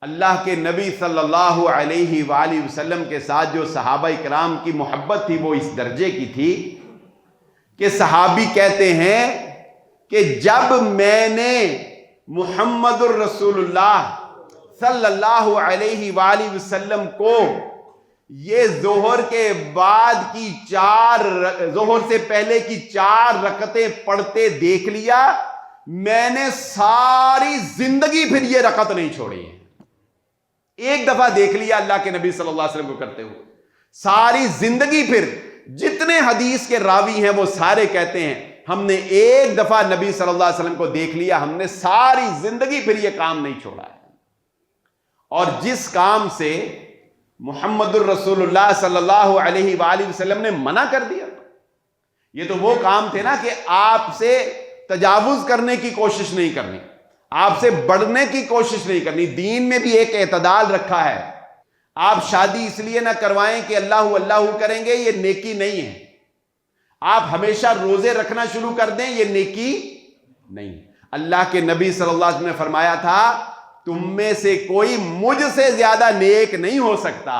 اللہ کے نبی صلی اللہ علیہ وآلہ وسلم کے ساتھ جو صحابہ کرام کی محبت تھی وہ اس درجے کی تھی کہ صحابی کہتے ہیں کہ جب میں نے محمد الرسول اللہ صلی اللہ علیہ وآلہ وسلم کو یہ ظہر کے بعد کی ظہر سے پہلے کی 4 رکعتیں پڑھتے دیکھ لیا، میں نے ساری زندگی پھر یہ رکعت نہیں چھوڑی ہے۔ ایک دفعہ دیکھ لیا اللہ کے نبی صلی اللہ علیہ وسلم کو کرتے ہوئے، ساری زندگی پھر جتنے حدیث کے راوی ہیں وہ سارے کہتے ہیں ہم نے ایک دفعہ نبی صلی اللہ علیہ وسلم کو دیکھ لیا، ہم نے ساری زندگی پھر یہ کام نہیں چھوڑا ہے۔ اور جس کام سے محمد الرسول اللہ صلی اللہ علیہ وآلہ وسلم نے منع کر دیا، یہ تو وہ کام تھے نا کہ آپ سے تجاوز کرنے کی کوشش نہیں کرنی، آپ سے بڑھنے کی کوشش نہیں کرنی۔ دین میں بھی ایک اعتدال رکھا ہے۔ آپ شادی اس لیے نہ کروائیں کہ اللہ اللہ کریں گے، یہ نیکی نہیں ہے۔ آپ ہمیشہ روزے رکھنا شروع کر دیں، یہ نیکی نہیں۔ اللہ کے نبی صلی اللہ علیہ وسلم نے فرمایا تھا تم میں سے کوئی مجھ سے زیادہ نیک نہیں ہو سکتا۔